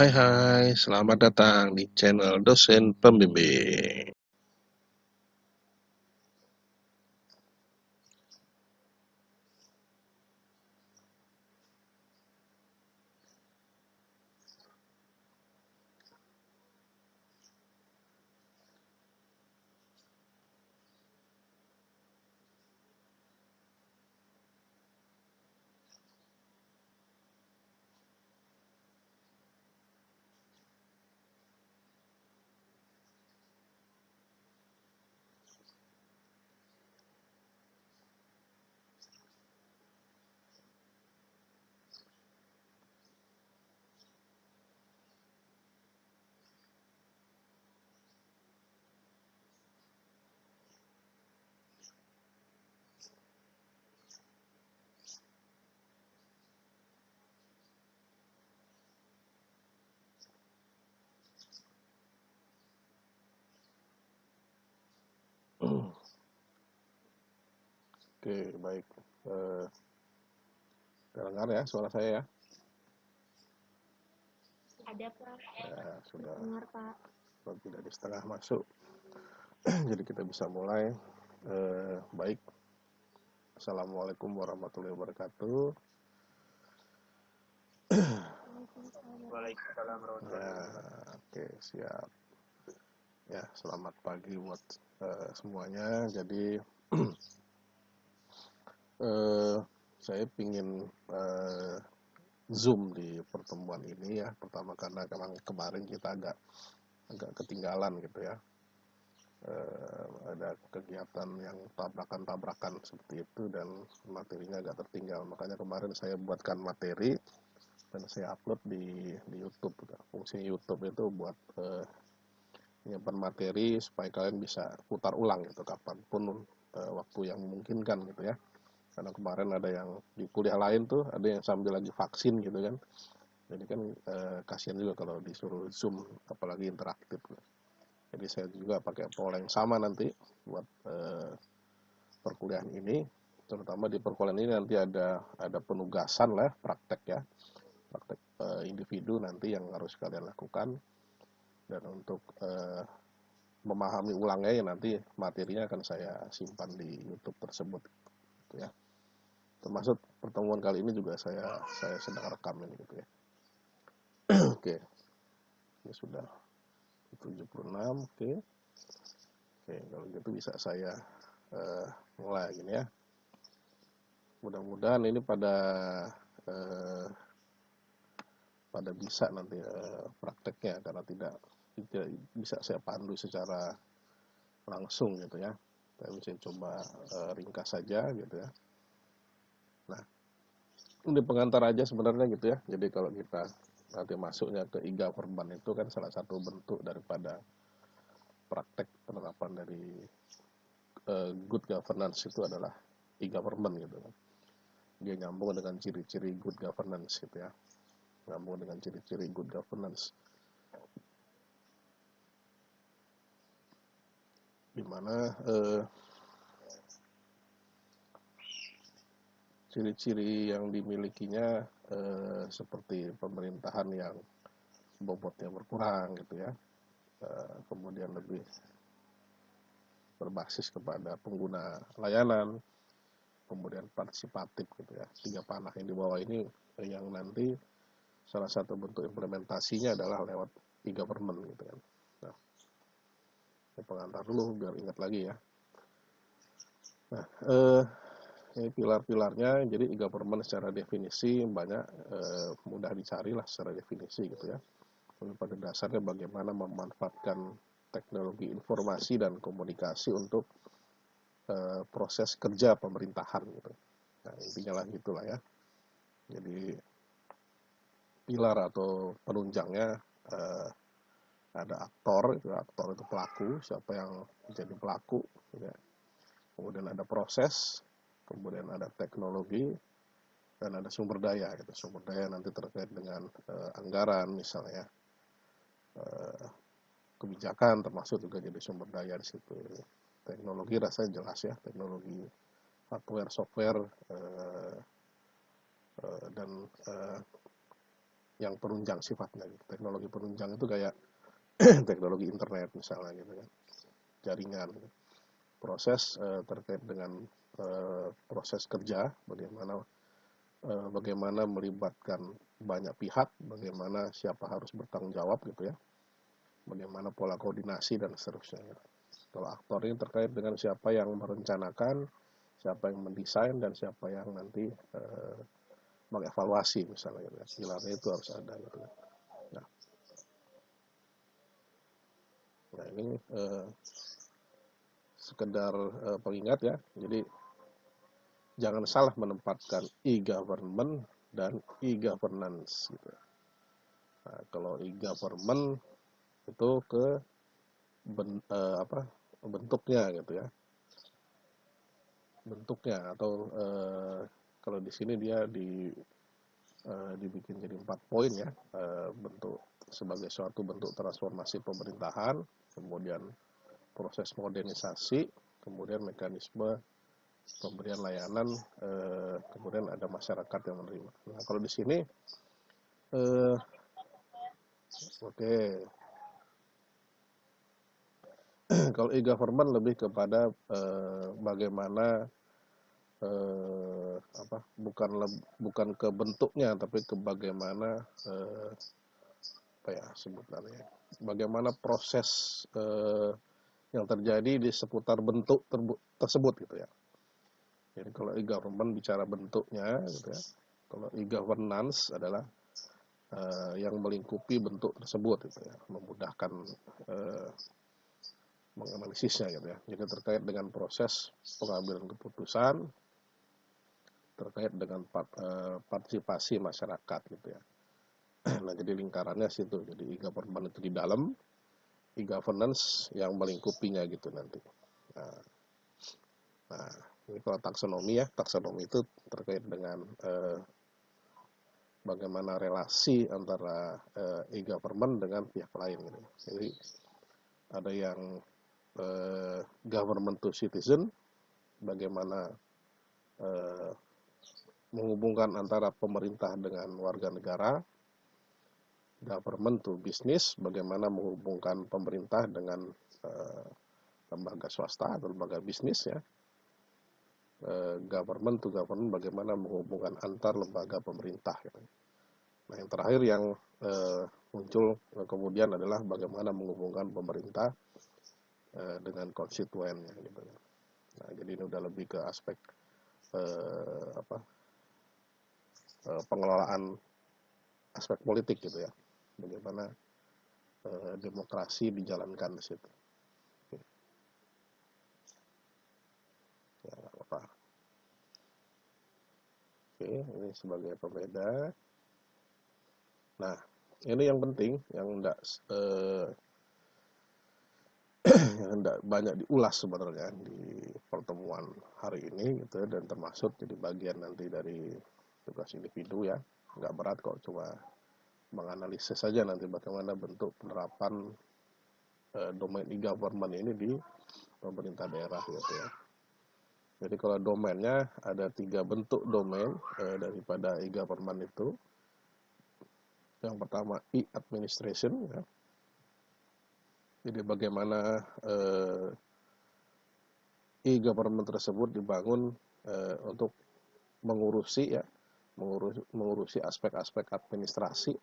Hai, selamat datang di channel Dosen Pembimbing. Oke, baik. Dengar ya suara saya ya? Ada Pak. Ya, sudah Dengar Pak. lebih dari setengah masuk. Jadi kita bisa mulai. Baik. Assalamualaikum warahmatullahi wabarakatuh. Waalaikumsalam warahmatullahi Ya, wabarakatuh. oke, siap. Ya, selamat pagi buat semuanya. Jadi saya pingin Zoom di pertemuan ini ya. Pertama karena memang kemarin kita agak ketinggalan gitu ya. Ada kegiatan yang tabrakan-tabrakan seperti itu dan materinya agak tertinggal. Makanya kemarin saya buatkan materi dan saya upload di YouTube. Fungsi YouTube itu buat menyimpan materi supaya kalian bisa putar ulang gitu kapanpun waktu yang memungkinkan gitu ya. Karena kemarin ada yang di kuliah lain tuh ada yang sambil lagi vaksin gitu kan. Jadi kan kasihan juga kalau disuruh Zoom apalagi interaktif. Jadi saya juga pakai pola yang sama nanti buat perkuliahan ini, terutama di perkuliahan ini nanti ada penugasan lah, praktek ya, praktek individu nanti yang harus kalian lakukan, dan untuk memahami ulangnya ya nanti materinya akan saya simpan di YouTube tersebut, gitu ya. Termasuk pertemuan kali ini juga saya sedang rekam ini gitu ya. Oke, ini sudah 76, oke. Oke, kalau gitu bisa saya mulai gini ya. Mudah-mudahan ini pada bisa nanti prakteknya karena tidak bisa saya pandu secara langsung gitu ya. Saya bisa coba ringkas saja gitu ya. Nah, ini pengantar aja sebenarnya gitu ya. Jadi kalau kita nanti masuknya ke e-government itu kan salah satu bentuk daripada praktek penerapan dari good governance itu adalah e-government gitu kan. Dia nyambung dengan ciri-ciri good governance gitu ya. Nyambung dengan ciri-ciri good governance. Di mana ciri-ciri yang dimilikinya seperti pemerintahan yang bobotnya berkurang gitu ya, kemudian lebih berbasis kepada pengguna layanan, kemudian partisipatif gitu ya. 3 panah yang di bawah ini yang nanti salah satu bentuk implementasinya adalah lewat e-government gitu kan. Nah, ini pengantar dulu biar ingat lagi ya. Nah, ini pilar-pilarnya. Jadi e-government secara definisi banyak mudah dicari lah secara definisi gitu ya. Tapi pada dasarnya bagaimana memanfaatkan teknologi informasi dan komunikasi untuk proses kerja pemerintahan gitu. Nah, intinya lah gitulah ya. Jadi pilar atau penunjangnya ada aktor itu pelaku, siapa yang menjadi pelaku gitu ya. Kemudian ada proses, kemudian ada teknologi, dan ada sumber daya gitu. Sumber daya nanti terkait dengan anggaran misalnya, kebijakan termasuk juga jadi sumber daya di situ. Teknologi rasanya jelas ya, teknologi hardware, software, dan yang penunjang sifatnya gitu. Teknologi penunjang itu kayak teknologi internet misalnya gitu kan, jaringan gitu. Proses terkait dengan proses kerja, bagaimana melibatkan banyak pihak, bagaimana siapa harus bertanggung jawab gitu ya, bagaimana pola koordinasi dan seterusnya gitu. Kalau aktor ini terkait dengan siapa yang merencanakan, siapa yang mendesain, dan siapa yang nanti mengevaluasi misalnya gitu ya. Pilarnya itu harus ada gitu ya. Nah ini sekedar pengingat ya, jadi jangan salah menempatkan e-government dan e-governance gitu. Nah, kalau e-government itu ke bentuknya gitu ya, bentuknya atau kalau di sini dia dibikin jadi 4 poin ya, bentuk sebagai suatu bentuk transformasi pemerintahan, kemudian proses modernisasi, kemudian mekanisme pemberian layanan, kemudian ada masyarakat yang menerima. Nah, kalau di sini, oke, kalau e-government lebih kepada bagaimana bukan ke bentuknya, tapi ke bagaimana sebutannya, bagaimana proses yang terjadi di seputar bentuk tersebut gitu ya. Jadi kalau e-government bicara bentuknya gitu ya. Kalau e-governance adalah yang melingkupi bentuk tersebut gitu ya, memudahkan menganalisisnya gitu ya. Jadi terkait dengan proses pengambilan keputusan, terkait dengan partisipasi masyarakat gitu ya. Nah, jadi lingkarannya situ. Jadi e-government itu di dalam, e-governance yang melingkupinya gitu nanti. Nah, ini kalau taksonomi ya, taksonomi itu terkait dengan bagaimana relasi antara e-government dengan pihak lain gitu. Jadi ada yang government to citizen, bagaimana menghubungkan antara pemerintah dengan warga negara, government to business, bagaimana menghubungkan pemerintah dengan lembaga swasta atau lembaga bisnis ya, government to government, bagaimana menghubungkan antar lembaga pemerintah gitu. Nah, yang terakhir yang muncul kemudian adalah bagaimana menghubungkan pemerintah dengan konstituennya gitu. Nah, jadi ini udah lebih ke aspek pengelolaan aspek politik gitu ya, bagaimana demokrasi dijalankan di situ. Ya, apa? Oke, ini sebagai pembeda. Nah, ini yang penting, yang enggak banyak diulas sebenarnya di pertemuan hari ini gitu ya, dan termasuk jadi bagian nanti dari tugas individu ya. Nggak berat kok, cuma menganalisis saja nanti bagaimana bentuk penerapan domain e-government ini di pemerintah daerah gitu ya. Jadi kalau domainnya ada 3 bentuk domain daripada e-government itu. Yang pertama e-administration ya. Jadi bagaimana e-government tersebut dibangun untuk mengurusi aspek-aspek administrasi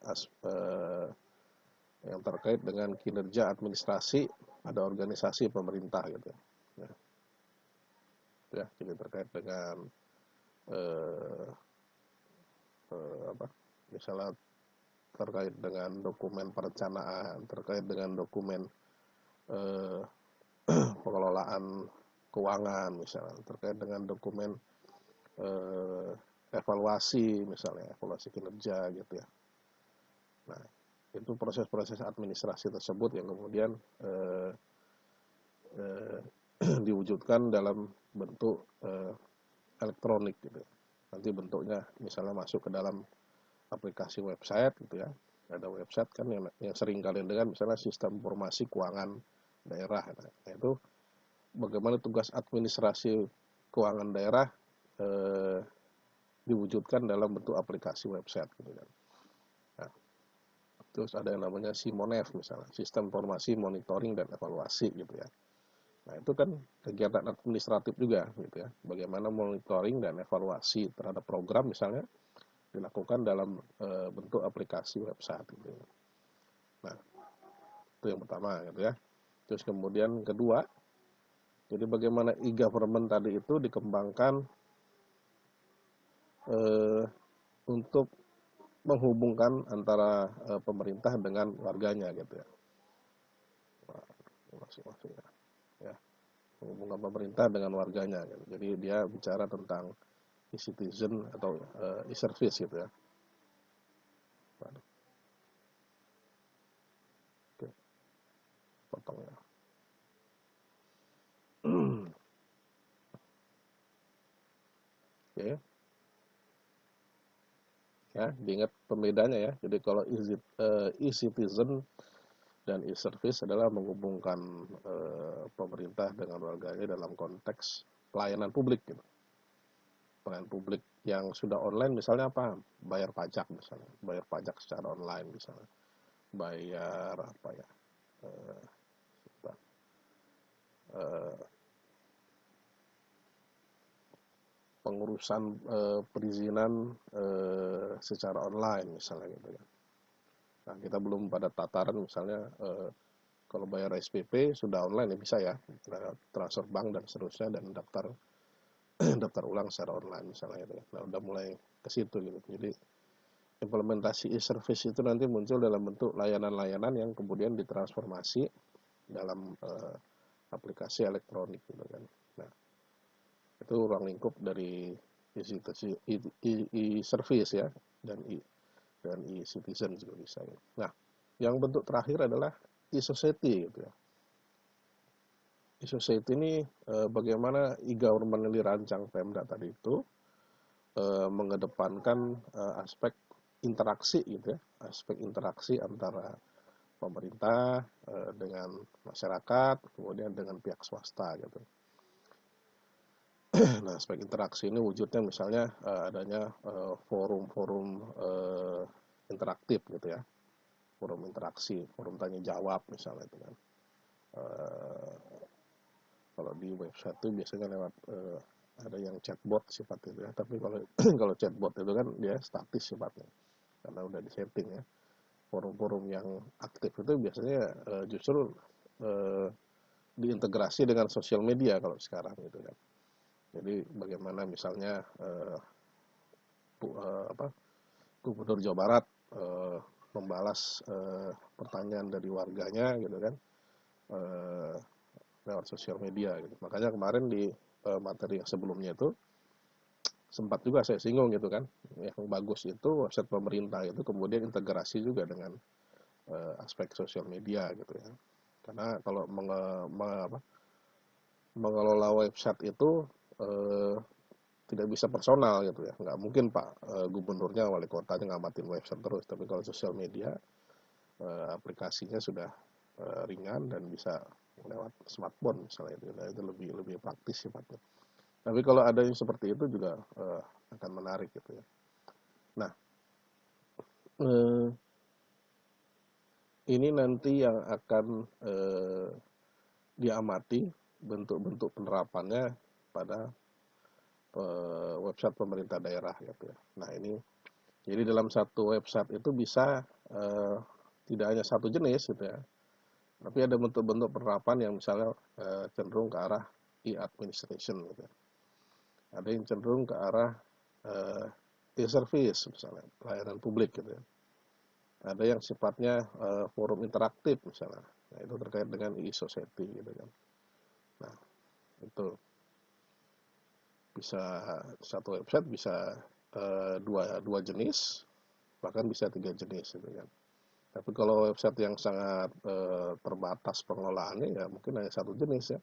yang terkait dengan kinerja administrasi pada organisasi pemerintah gitu ya. Jadi terkait dengan misalnya terkait dengan dokumen perencanaan, terkait dengan dokumen pengelolaan keuangan misalnya, terkait dengan dokumen evaluasi misalnya, evaluasi kinerja gitu ya. Nah, itu proses-proses administrasi tersebut yang kemudian diwujudkan dalam bentuk elektronik gitu. Nanti bentuknya misalnya masuk ke dalam aplikasi website gitu ya. Ada website kan yang sering kalian dengar misalnya sistem informasi keuangan daerah. Nah, itu bagaimana tugas administrasi keuangan daerah diwujudkan dalam bentuk aplikasi website gitu kan. Nah, Terus ada yang namanya SIMONEF misalnya, Sistem Informasi Monitoring dan Evaluasi gitu ya. Nah, itu kan kegiatan administratif juga gitu ya. Bagaimana monitoring dan evaluasi terhadap program misalnya dilakukan dalam bentuk aplikasi website gitu. Nah, itu yang pertama gitu ya. Terus kemudian kedua, jadi bagaimana e-government tadi itu dikembangkan untuk menghubungkan antara pemerintah dengan warganya gitu ya. Wah, masih ya. Ya, menghubungkan pemerintah dengan warganya gitu. Jadi dia bicara tentang e-citizen atau e-service gitu ya. Waduh, oke, potong ya. Oke, ya, diingat pembedanya ya. Jadi kalau e-citizen dan e-service adalah menghubungkan pemerintah dengan warganya dalam konteks pelayanan publik gitu. Pelayanan publik yang sudah online misalnya apa? Bayar pajak misalnya, bayar pajak secara online misalnya. Bayar apa ya? Eh, eh, pengurusan perizinan secara online misalnya gitu ya. Nah, kita belum pada tataran misalnya kalau bayar SPP sudah online ya bisa ya, transfer bank dan seterusnya dan daftar daftar ulang secara online misalnya gitu. Nah, udah mulai ke situ gitu. Jadi implementasi e-service itu nanti muncul dalam bentuk layanan-layanan yang kemudian ditransformasi dalam aplikasi elektronik gitu kan. Nah, itu ruang lingkup dari e-service ya dan e-citizen juga bisa. Nah, yang bentuk terakhir adalah e-society gitu ya. E-society ini bagaimana e-government yang dirancang Pemda tadi itu mengedepankan aspek interaksi gitu ya, aspek interaksi antara pemerintah dengan masyarakat, kemudian dengan pihak swasta gitu. Nah, aspek interaksi ini wujudnya misalnya adanya forum-forum interaktif gitu ya, forum interaksi, forum tanya jawab misalnya itu kan. Kalau di website itu biasanya lewat ada yang chatbot sifat itu ya, tapi kalau kalau chatbot itu kan dia statis sifatnya karena udah disetting ya. Forum-forum yang aktif itu biasanya justru diintegrasi dengan sosial media kalau sekarang gitu kan. Jadi bagaimana misalnya Gubernur Jawa Barat membalas pertanyaan dari warganya gitu kan lewat sosial media gitu. Makanya kemarin di materi yang sebelumnya itu sempat juga saya singgung gitu kan, yang bagus itu website pemerintah itu kemudian integrasi juga dengan aspek sosial media gitu ya. Karena kalau mengelola website itu tidak bisa personal gitu ya, nggak mungkin Pak gubernurnya, wali kotanya ngamatin website terus, tapi kalau sosial media aplikasinya sudah ringan dan bisa lewat smartphone misalnya itu lebih praktis sifatnya. Tapi kalau ada yang seperti itu juga akan menarik gitu ya. Nah, ini nanti yang akan diamati bentuk-bentuk penerapannya pada website pemerintah daerah gitu ya. Nah, ini jadi dalam satu website itu bisa tidak hanya satu jenis gitu ya, tapi ada bentuk-bentuk penerapan yang misalnya cenderung ke arah e-administration gitu ya. Ada yang cenderung ke arah e-service misalnya, pelayanan publik gitu ya. Ada yang sifatnya forum interaktif misalnya. Nah, itu terkait dengan e-society gitu kan. Nah, itu bisa satu website bisa dua jenis, bahkan bisa 3 jenis gitu kan. Tapi kalau website yang sangat terbatas pengelolaannya ya mungkin hanya satu jenis ya.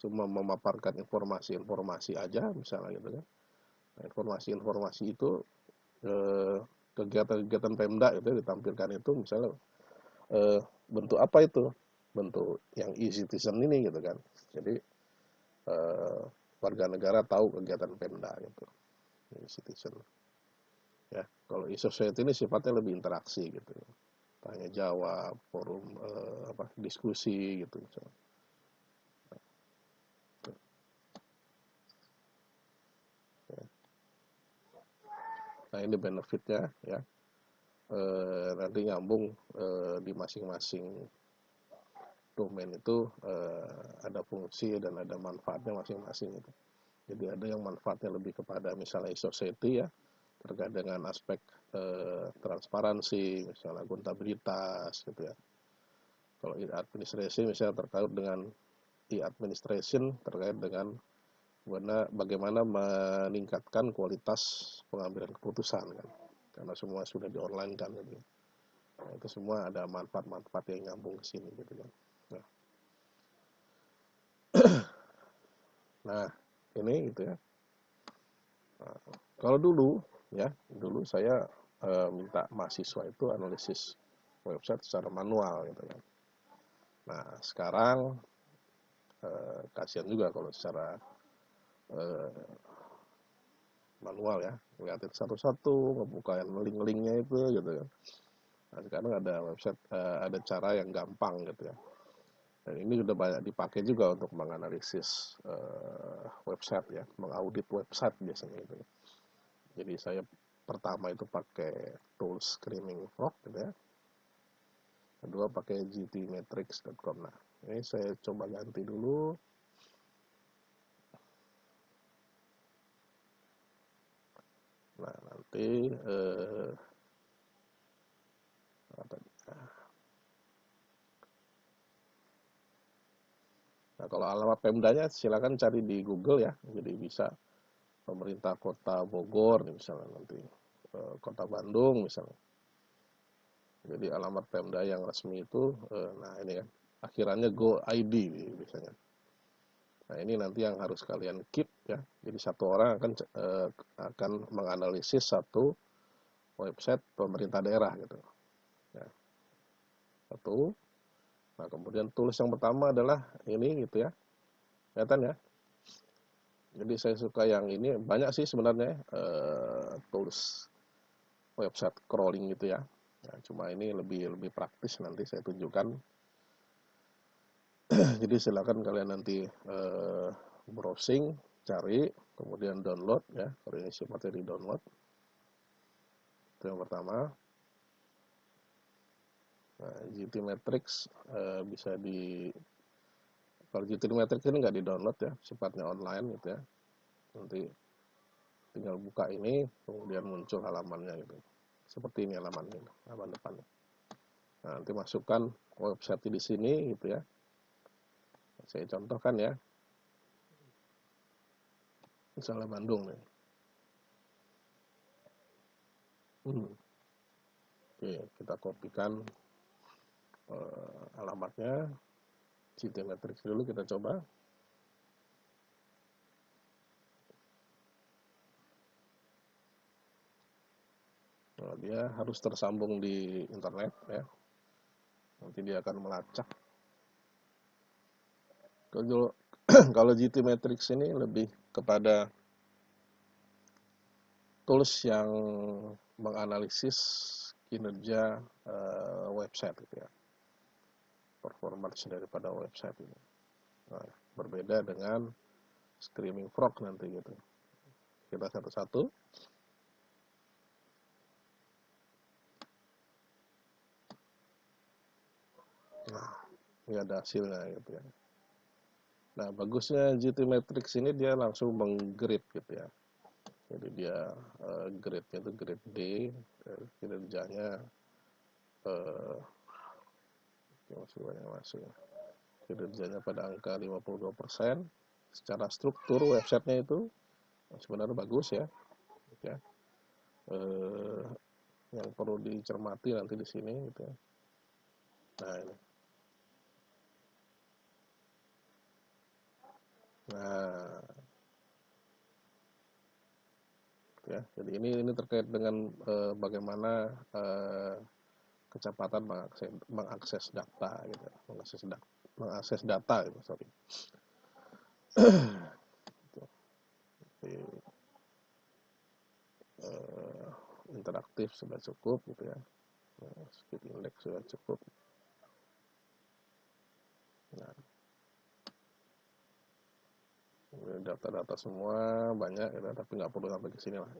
Cuma memaparkan informasi-informasi aja misalnya gitu kan. Nah, informasi-informasi itu kegiatan-kegiatan Pemda itu ditampilkan itu misalnya bentuk apa itu? Bentuk yang e-citizen ini gitu kan. Jadi warga negara tahu kegiatan Pemda gitu. E-citizen. Ya, kalau e-society ini sifatnya lebih interaksi gitu. tanya jawab, forum diskusi gitu. Nah ini benefitnya ya. Nanti nyambung di masing-masing domain itu ada fungsi dan ada manfaatnya masing-masing itu. Jadi ada yang manfaatnya lebih kepada misalnya society ya, terkait dengan aspek transparansi, misalnya akuntabilitas gitu ya. Kalau administrasi misalnya terkait dengan e-administration terkait dengan bagaimana meningkatkan kualitas pengambilan keputusan kan, karena semua sudah di online kan gitu. Nah, itu semua ada manfaat-manfaat yang nyambung ke sini gitu kan. Nah ini gitu ya. Nah, kalau dulu saya minta mahasiswa itu analisis website secara manual gitu kan. Nah sekarang kasihan juga kalau secara manual ya, ngeliatin satu-satu, ngebukain link-linknya itu gitu kan. Nah sekarang ada website, ada cara yang gampang gitu ya. Dan ini sudah banyak dipakai juga untuk menganalisis website ya, mengaudit website biasanya itu. Jadi saya pertama itu pakai tools Screaming Frog gitu ya. Kedua pakai gtmetrix.com. Nah, ini saya coba ganti dulu. Nah, nanti nah, kalau alamat Pemdanya silakan cari di Google ya. Jadi bisa pemerintah Kota Bogor misalnya, nanti Kota Bandung misalnya. Jadi alamat Pemda yang resmi itu nah ini kan akhirannya go.id biasanya. Nah ini nanti yang harus kalian keep ya. Jadi satu orang akan menganalisis satu website pemerintah daerah gitu. Ya. Satu. Nah kemudian tools yang pertama adalah ini gitu ya. Kelihatan ya. Jadi saya suka yang ini, banyak sih sebenarnya tools website crawling gitu ya. Nah, cuma ini lebih praktis, nanti saya tunjukkan. Jadi silakan kalian nanti browsing, cari, kemudian download ya. Kalau ini sifatnya di download. Itu yang pertama. Nah, GTmetrix bisa kalau GTmetrix ini nggak di download ya, sifatnya online gitu ya. Nanti tinggal buka ini, kemudian muncul halamannya gitu. Seperti ini halamannya, halaman depannya. Nah, nanti masukkan website di sini gitu ya. Saya contohkan ya. Misalnya Bandung nih. Oke, kita kopikan alamatnya. GTmetrix dulu kita coba. Nah, dia harus tersambung di internet ya. Nanti dia akan melacak. Kalau GTmetrix ini lebih kepada tools yang menganalisis kinerja website gitu ya, performance daripada website ini. Nah, berbeda dengan Screaming Frog nanti gitu. Kita satu-satu. Nah, ini ada hasilnya gitu ya. Nah, bagusnya GTmetrix ini dia langsung menggrade gitu ya. Jadi dia grade-nya itu grade D, kinerjanya masuk. Kinerjanya pada angka 52%. Secara struktur websitenya itu sebenarnya bagus ya. Ya. Yang perlu dicermati nanti di sini gitu ya. Nah ini. Nah, ya. Jadi ini terkait dengan bagaimana kecepatan mengakses data gitu, mengakses data gitu, sorry. Jadi, interaktif sudah cukup gitu ya. Speed index sudah cukup. Nah, data-data semua banyak ya, tapi nggak perlu sampai ke sini lah.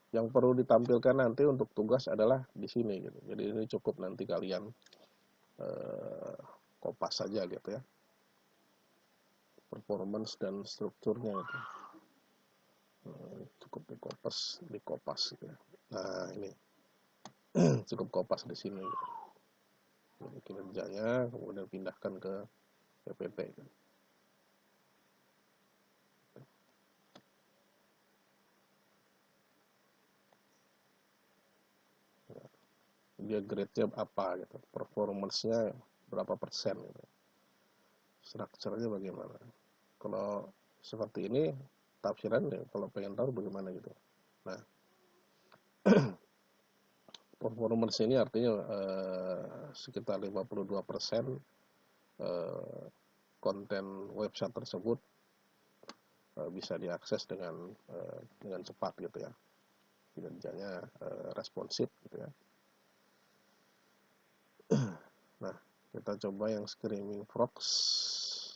Yang perlu ditampilkan nanti untuk tugas adalah di sini gitu. Jadi ini cukup nanti kalian kopas saja gitu ya, performance dan strukturnya itu cukup dikopas gitu ya. Nah ini cukup kopas di sini gitu. Jadi kinerjanya kemudian pindahkan ke PPT gitu. Dia grade-nya apa gitu, performance-nya berapa persen gitu, strukturnya bagaimana. Kalau seperti ini tafsiran ya, kalau pengen tahu bagaimana gitu. Nah, performance ini artinya sekitar 52% konten website tersebut bisa diakses dengan cepat gitu ya, kinerjanya responsif gitu ya. Nah, kita coba yang Screaming Frogs.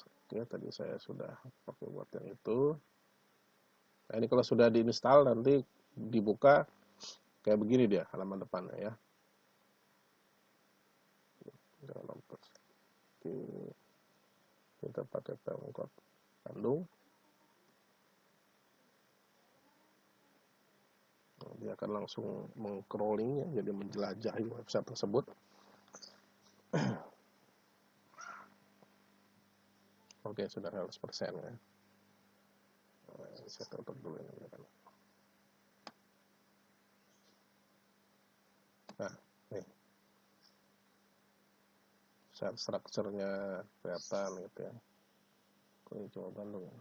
Oke, tadi saya sudah pakai buat yang itu. Nah, ini kalau sudah diinstal nanti dibuka kayak begini dia halaman depannya ya. Oke, kita pakai Pemkot Bandung. Dia akan langsung meng-crawling ya, jadi menjelajahi website tersebut. Oke, sudah 100% ya. Saya tutup dulu ini kan. Nah, nih. Set structure-nya kelihatan gitu ya. Ini cuma Bandung ya.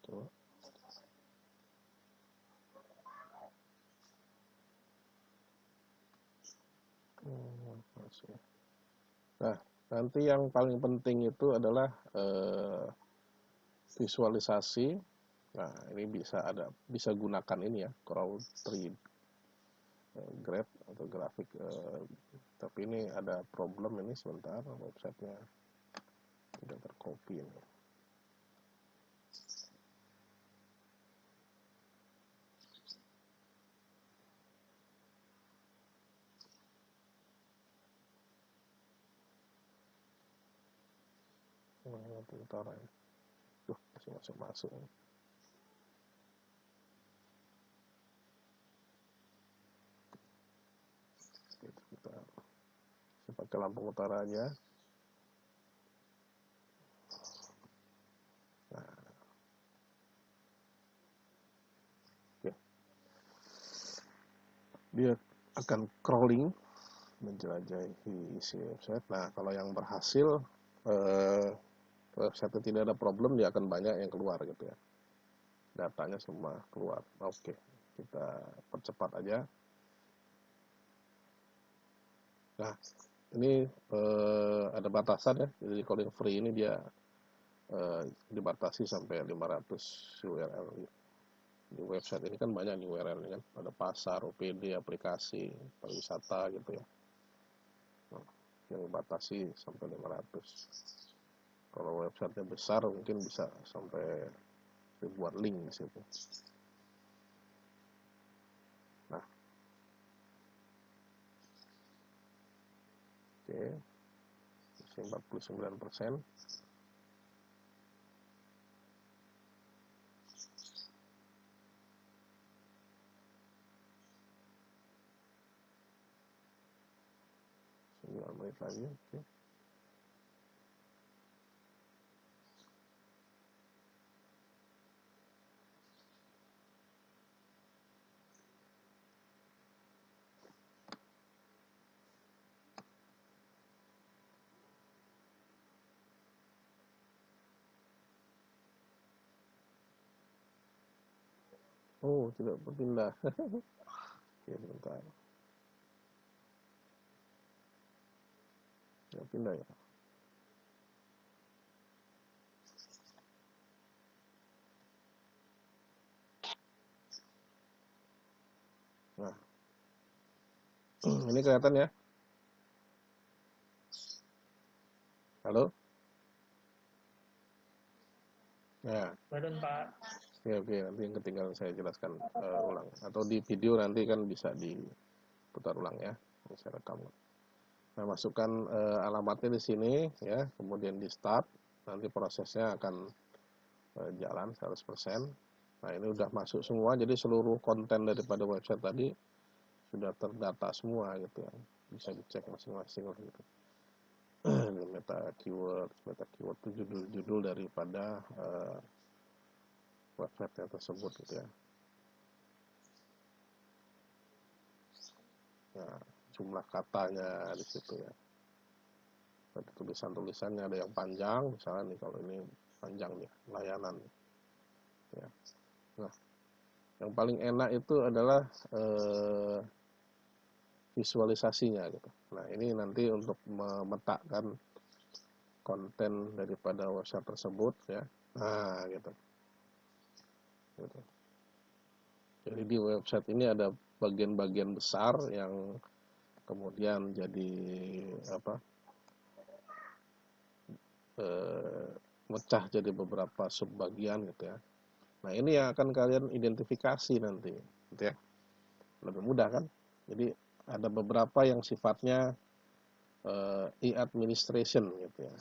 Coba. Nah, nanti yang paling penting itu adalah visualisasi. Nah, ini bisa gunakan ini ya, Corel 3 graph atau grafik. Tapi ini ada problem ini sebentar, websitenya tidak tercopy ini. Bentar ya. Masih masuk. Kita pakai lampu utara aja. Nah, oke. Dia akan crawling, menjelajahi isi website. Nah, kalau yang berhasil website tidak ada problem, dia akan banyak yang keluar gitu ya. Datanya semua keluar. Oke, kita percepat aja. Nah, ini ada batasan ya. Jadi kalau yang free ini dia dibatasi sampai 500 URL. Di website ini kan banyak nih URL kan, ada pasar, OPD, aplikasi, pariwisata gitu ya. Nah, yang dibatasi sampai 500. Kalau websitenya besar mungkin bisa sampai ribuan link di situ. Nah, oke, 49%. Menit lagi, oke. Oh, tidak berpindah. Oke, bentar. pindah ya. Nah, ini kelihatan ya. Halo? Ya. Badan Pak. Oke, nanti yang ketinggalan saya jelaskan ulang. Atau di video nanti kan bisa diputar ulang ya. Ini saya rekam. Nah, masukkan alamatnya di sini ya, kemudian di start. Nanti prosesnya akan jalan 100%. Nah, ini udah masuk semua, jadi seluruh konten daripada website tadi sudah terdata semua gitu ya. Bisa dicek masing-masing gitu. Meta keyword itu judul-judul daripada website tersebut gitu ya. Nah, jumlah katanya di situ ya. Ada tulisan-tulisannya, ada yang panjang, misalnya nih kalau ini panjang nih, layanan. Ya. Nah, yang paling enak itu adalah visualisasinya gitu. Nah, ini nanti untuk memetakkan konten daripada website tersebut ya. Nah, gitu. Gitu. Jadi di website ini ada bagian-bagian besar yang kemudian jadi mecah jadi beberapa subbagian gitu ya. Nah, ini yang akan kalian identifikasi nanti gitu ya. Lebih mudah kan? Jadi ada beberapa yang sifatnya e-administration gitu ya.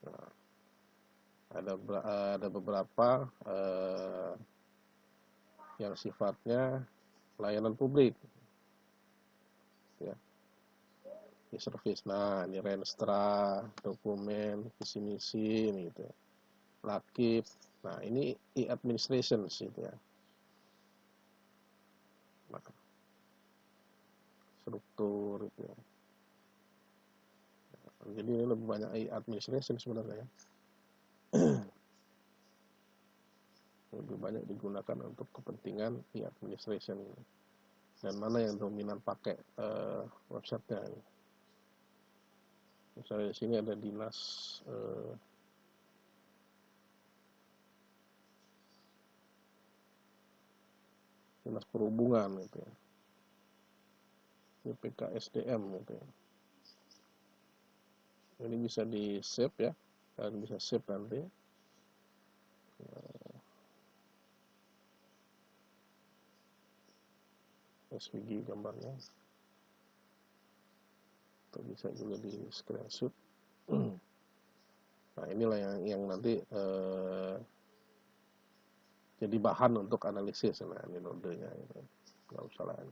Nah, ada beberapa yang sifatnya layanan publik ya, di service. Nah, ini Renstra, dokumen, visi misi ini gitu ya. Lakip. Nah, ini e-administration gitu ya. Nah, struktur gitu ya. Jadi ini lebih banyak e-administration sebenarnya ya. Lebih banyak digunakan untuk kepentingan e-administration. Dan mana yang dominan pakai websitenya. Misalnya di sini ada dinas dinas perhubungan gitu ya. PKSDM gitu ya. Ini bisa di save ya. Kalian bisa save nanti. SVG gambarnya. Atau bisa juga di screenshot. Nah, inilah yang nanti jadi bahan untuk analisis. Nah, ini nodenya gitu. Nggak usah lah.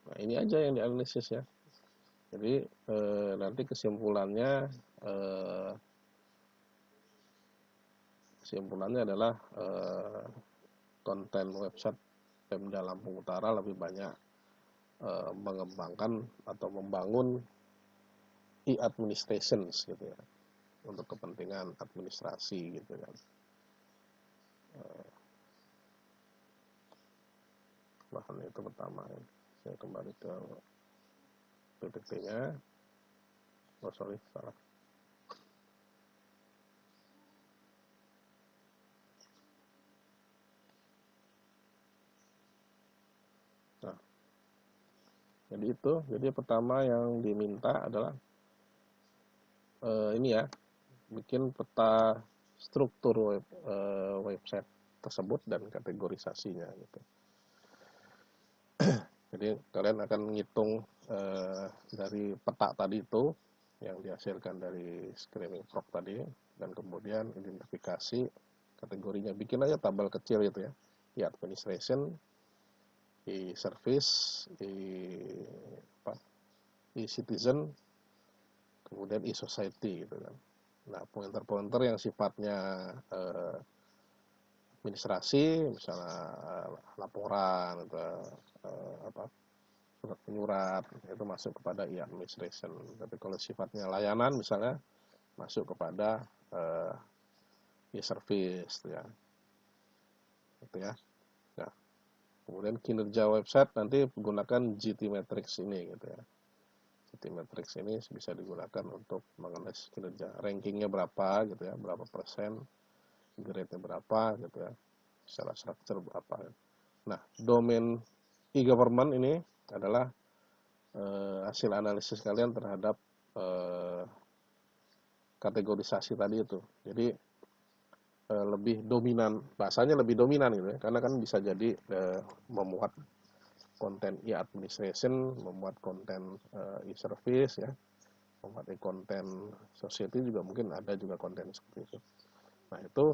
Nah, ini aja yang dianalisis ya. Jadi nanti kesimpulannya adalah konten website Pemda Lampung Utara lebih banyak mengembangkan atau membangun e-administrations gitu ya, untuk kepentingan administrasi gitu kan. Bahan itu pertama ya. Saya kembali ke PPT-nya. Oh sorry, salah. Nah, jadi pertama yang diminta adalah ini ya, bikin peta struktur website tersebut dan kategorisasinya gitu. Jadi kalian akan menghitung dari peta tadi itu yang dihasilkan dari Screaming Frog tadi, dan kemudian identifikasi kategorinya. Bikin aja tabel kecil gitu ya. E-administration, e-service, e-citizen, kemudian e-society gitu kan. Nah, pointer-pointer yang sifatnya administrasi, misalnya laporan atau surat penyurat, itu masuk kepada e-administration. Tapi kalau sifatnya layanan misalnya masuk kepada e-service ya. Gitu ya. Nah, Kemudian kinerja website nanti menggunakan GTmetrix ini gitu ya. GTmetrix ini bisa digunakan untuk menganalisis kinerja, rankingnya berapa gitu ya, berapa persen, grade-nya berapa gitu ya, secara structure berapa. Nah, domain e-government ini adalah hasil analisis kalian terhadap kategorisasi tadi itu. Jadi lebih dominan, bahasanya lebih dominan gitu ya, karena kan bisa jadi memuat konten e-administration, memuat konten e-service ya, memuat konten society juga mungkin ada juga konten seperti itu. Nah itu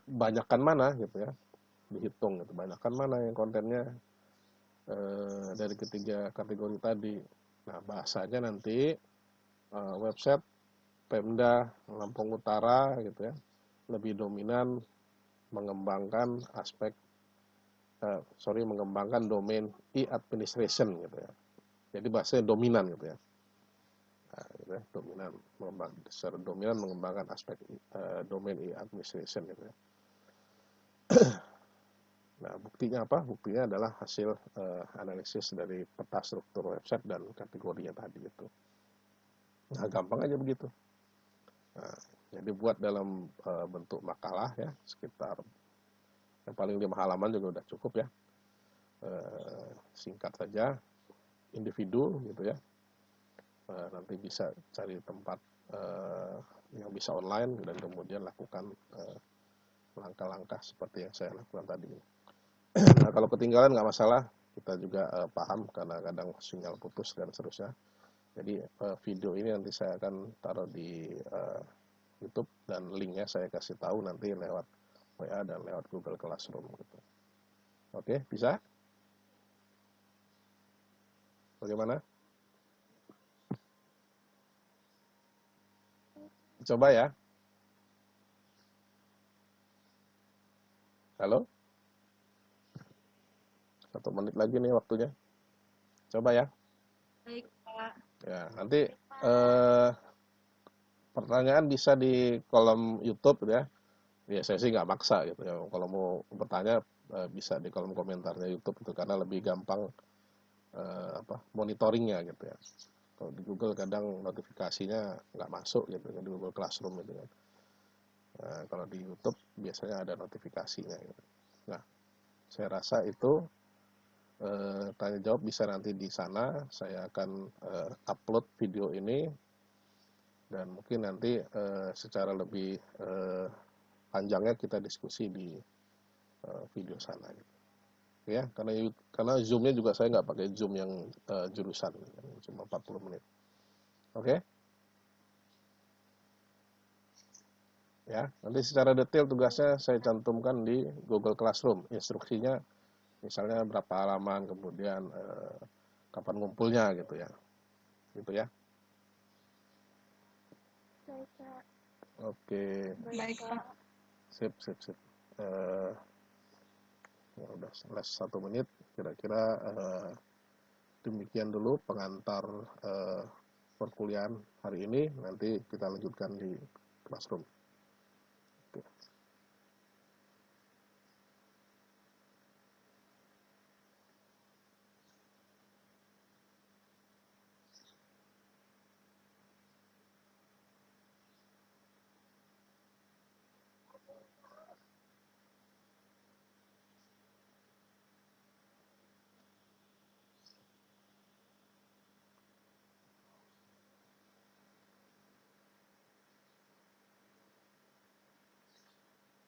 banyakkan mana gitu ya, dihitung gitu, banyakkan mana yang kontennya dari ketiga kategori tadi. Nah bahasanya nanti website Pemda Lampung Utara gitu ya, lebih dominan mengembangkan mengembangkan domain e-administration gitu ya. Jadi bahasanya dominan gitu ya. Nah, gitu ya, secara dominan mengembangkan aspek domain e-administration gitu ya. Nah, buktinya apa? Buktinya adalah hasil analisis dari peta struktur website dan kategorinya tadi itu. Nah, gampang aja begitu. Nah, jadi buat dalam bentuk makalah ya, sekitar yang paling 5 halaman juga udah cukup ya. Singkat saja, individu gitu ya. Nanti bisa cari tempat yang bisa online dan kemudian lakukan langkah-langkah seperti yang saya lakukan tadi. Nah, kalau ketinggalan nggak masalah, kita juga paham karena kadang sinyal putus dan seterusnya. Jadi video ini nanti saya akan taruh di YouTube dan linknya saya kasih tahu nanti lewat WA dan lewat Google Classroom gitu. Oke, bisa? Bagaimana? Coba ya. Halo? 1 menit lagi nih waktunya. Coba ya. Baik, Pak. Ya, nanti pertanyaan bisa di kolom YouTube ya. Ya saya sih nggak maksa gitu ya. Kalau mau bertanya bisa di kolom komentarnya YouTube itu karena lebih gampang monitoringnya gitu ya. Kalau di Google kadang notifikasinya nggak masuk gitu di Google Classroom gitu kan. Nah, kalau di YouTube biasanya ada notifikasinya gitu. Nah, saya rasa itu tanya jawab bisa nanti di sana. Saya akan upload video ini dan mungkin nanti secara lebih panjangnya kita diskusi di video sana gitu. Ya, karena Zoom-nya juga saya nggak pakai Zoom yang jurusan, cuma 40 menit. Oke? Ya, nanti secara detail tugasnya saya cantumkan di Google Classroom. Instruksinya misalnya berapa halaman, kemudian kapan ngumpulnya gitu ya. Gitu ya. Baik, Pak. Oke. Baik, Pak. Sip. Ya udah 1 menit. Kira-kira demikian dulu pengantar perkuliahan hari ini. Nanti kita lanjutkan di classroom.